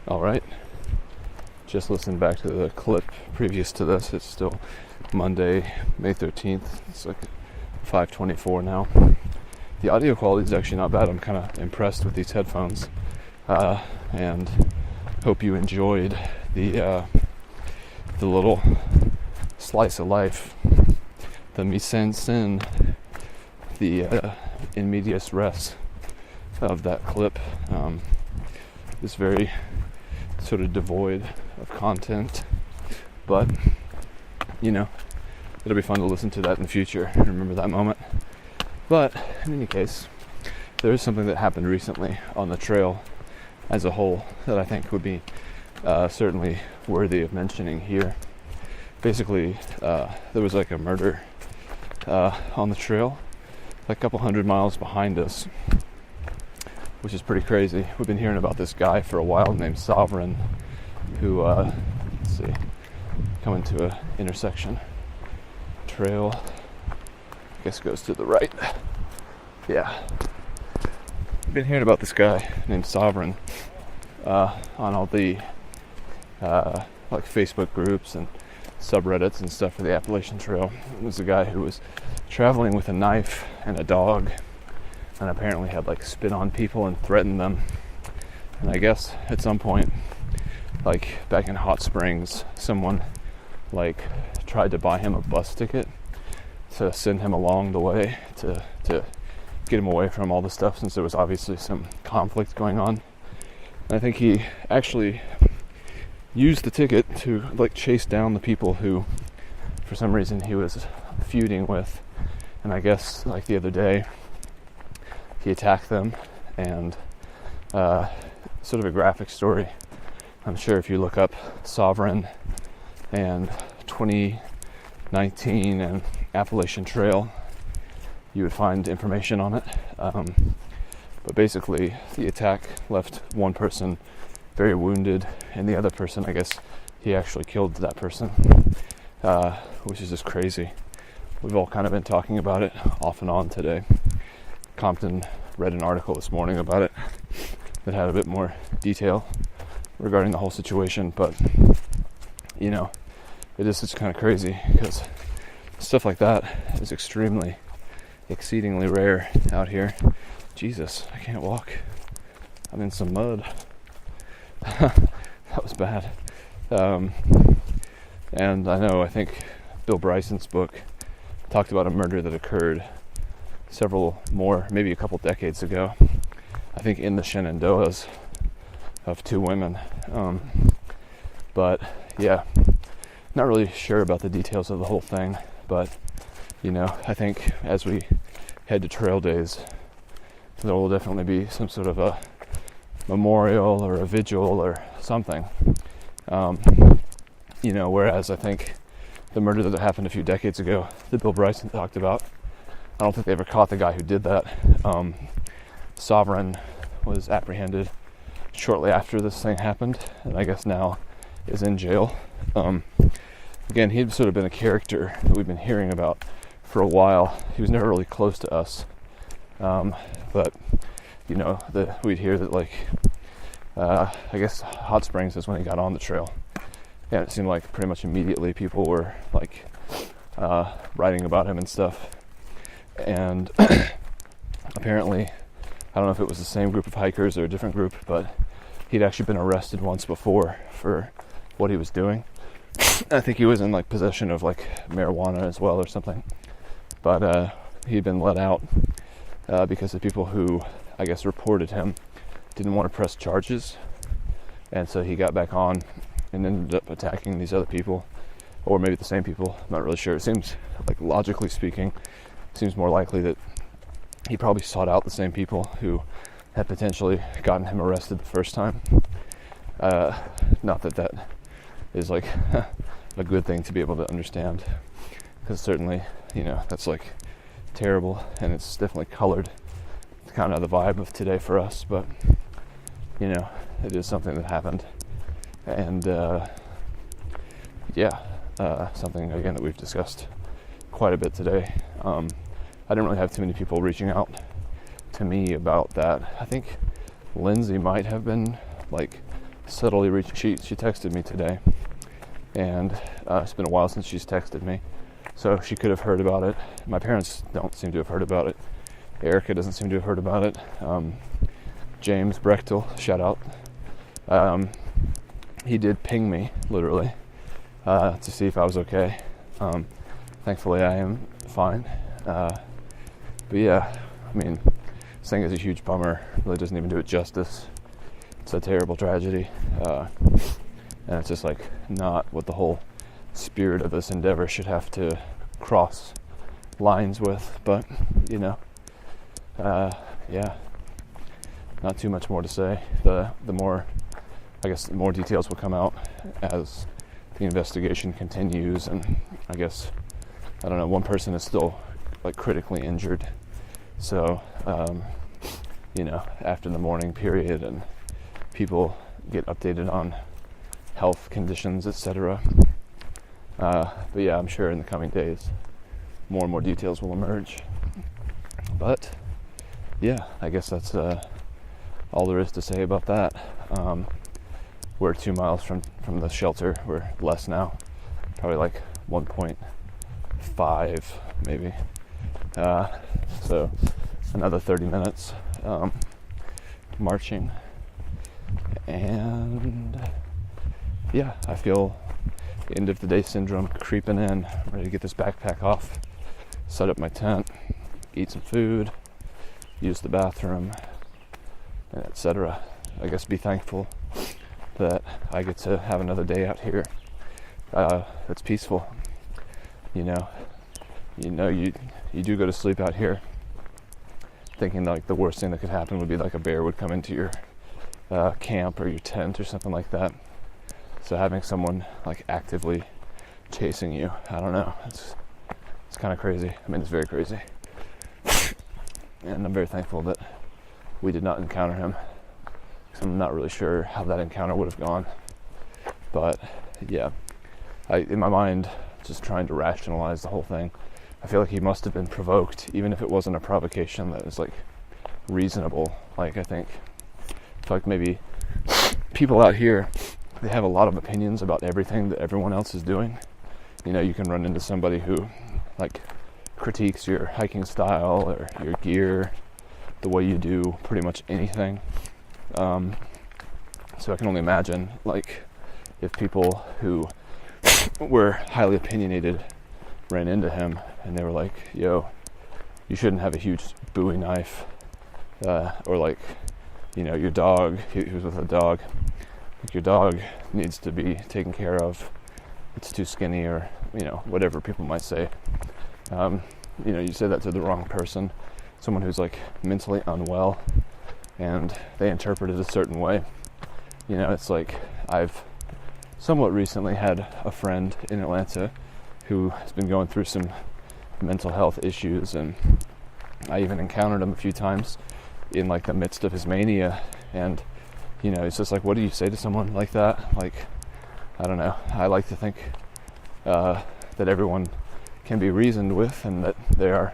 All right. Just listened back to the clip previous to this. It's still Monday, May 13th. It's like 5:24 now. The audio quality is actually not bad. I'm kind of impressed with these headphones, and hope you enjoyed the little slice of life, the mise en scène, the in medias res of that clip. It's very sort of devoid of content, but it'll be fun to listen to that in the future and remember that moment. But in any case, there is something that happened recently on the trail as a whole that I think would be certainly worthy of mentioning here. Basically, there was like a murder on the trail, like a couple hundred miles behind us, which is pretty crazy. We've been hearing about this guy for a while named Sovereign, who, let's see, coming to a intersection. Trail, I guess, goes to the right. Yeah. We've been hearing about this guy named Sovereign on all the like Facebook groups and subreddits and stuff for the Appalachian Trail. It was a guy who was traveling with a knife and a dog, and apparently had like spit on people and threatened them. And I guess at some point, like back in Hot Springs, someone like tried to buy him a bus ticket to send him along the way to get him away from all the stuff, since there was obviously some conflict going on. And I think he actually used the ticket to like chase down the people who for some reason he was feuding with. And I guess like the other day he attacked them, and sort of a graphic story. I'm sure if you look up Sovereign and 2019 and Appalachian Trail, you would find information on it. But basically, the attack left one person very wounded, and the other person, I guess, he actually killed that person, which is just crazy. We've all kind of been talking about it off and on today. Compton read an article this morning about it that had a bit more detail regarding the whole situation, but it is just kind of crazy because stuff like that is exceedingly rare out here. Jesus, I can't walk. I'm in some mud. That was bad. And I think Bill Bryson's book talked about a murder that occurred several more, maybe a couple decades ago, I think in the Shenandoahs, of two women. But yeah, not really sure about the details of the whole thing, but I think as we head to trail days, there will definitely be some sort of a memorial or a vigil or something. Whereas I think the murder that happened a few decades ago that Bill Bryson talked about, I don't think they ever caught the guy who did that. Sovereign was apprehended shortly after this thing happened, and I guess now is in jail. Again, he'd sort of been a character that we've been hearing about for a while. He was never really close to us, but we'd hear that I guess Hot Springs is when he got on the trail. Yeah, it seemed like pretty much immediately people were like writing about him and stuff. And apparently, I don't know if it was the same group of hikers or a different group, but he'd actually been arrested once before for what he was doing. I think he was in like possession of like marijuana as well or something. But he'd been let out because the people who, I guess, reported him didn't want to press charges. And so he got back on and ended up attacking these other people, or maybe the same people. I'm not really sure. It seems like, logically speaking, seems more likely that he probably sought out the same people who had potentially gotten him arrested the first time. Not that is like a good thing to be able to understand, because certainly, that's like terrible, and it's definitely colored kind of the vibe of today for us, but it is something that happened. And something again that we've discussed quite a bit today. I didn't really have too many people reaching out to me about that. I think Lindsay might have been like subtly she texted me today, and it's been a while since she's texted me, so she could have heard about it. My parents don't seem to have heard about it. Erica doesn't seem to have heard about it. James Brechtel, shout out. He did ping me, literally, to see if I was okay. Thankfully, I am fine. But yeah, I mean, this thing is a huge bummer. Really doesn't even do it justice. It's a terrible tragedy. And it's just like not what the whole spirit of this endeavor should have to cross lines with. But, yeah, not too much more to say. The more details will come out as the investigation continues, and I guess, I don't know, one person is still like critically injured. So, after the mourning period and people get updated on health conditions, etc. But yeah, I'm sure in the coming days more and more details will emerge. But yeah, I guess that's all there is to say about that. We're 2 miles from the shelter. We're less now, probably like 1.5 maybe. So another 30 minutes marching. And yeah, I feel end of the day syndrome creeping in. I'm ready to get this backpack off, set up my tent, eat some food, use the bathroom, and etc. I guess be thankful that I get to have another day out here that's peaceful. You do go to sleep out here thinking like the worst thing that could happen would be like a bear would come into your camp or your tent or something like that. So having someone like actively chasing you, I don't know, it's kind of crazy. I mean, it's very crazy. And I'm very thankful that we did not encounter him, because I'm not really sure how that encounter would have gone. But yeah, in my mind, just trying to rationalize the whole thing, I feel like he must have been provoked, even if it wasn't a provocation that was like reasonable. Like I feel like maybe people out here, they have a lot of opinions about everything that everyone else is doing. You can run into somebody who like critiques your hiking style or your gear, the way you do pretty much anything. So I can only imagine like if people who were highly opinionated ran into him and they were like, yo, you shouldn't have a huge Bowie knife, or like, your dog, he was with a dog, like your dog needs to be taken care of, it's too skinny, or whatever people might say. You say that to the wrong person, someone who's like mentally unwell, and they interpret it a certain way. It's like I've somewhat recently had a friend in Atlanta who has been going through some mental health issues, and I even encountered him a few times in like the midst of his mania, and it's just like, what do you say to someone like that? Like, I don't know, I like to think that everyone can be reasoned with, and that they are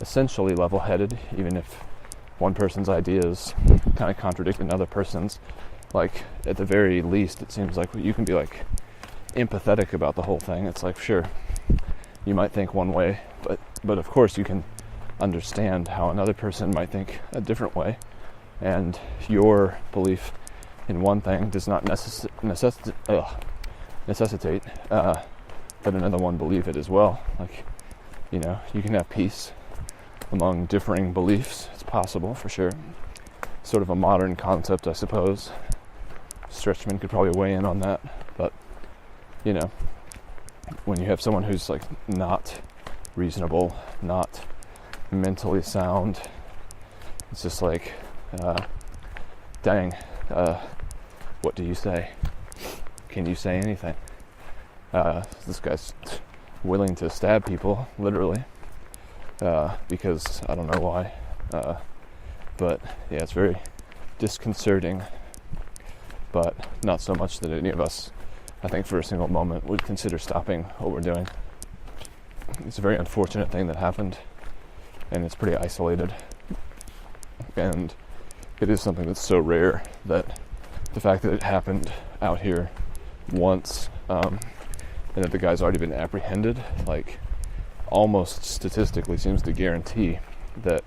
essentially level-headed, even if one person's ideas kind of contradict another person's. Like, at the very least, it seems like you can be like empathetic about the whole thing. It's like, sure, you might think one way, but of course you can understand how another person might think a different way, and your belief in one thing does not necessitate that another one believe it as well. Like, you can have peace among differing beliefs. It's possible, for sure. Sort of a modern concept, I suppose. Stretchman could probably weigh in on that, but when you have someone who's like not reasonable, not mentally sound, it's just like, dang, what do you say? Can you say anything? This guy's willing to stab people, literally, because I don't know why, but yeah, it's very disconcerting, but not so much that any of us, I think, for a single moment would consider stopping what we're doing. It's a very unfortunate thing that happened, and it's pretty isolated, and it is something that's so rare that the fact that it happened out here once, and that the guy's already been apprehended, like, almost statistically seems to guarantee that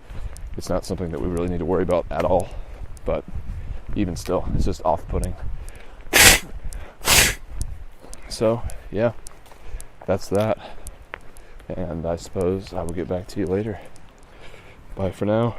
it's not something that we really need to worry about at all. But even still, it's just off-putting. So, yeah, that's that. And I suppose I will get back to you later. Bye for now.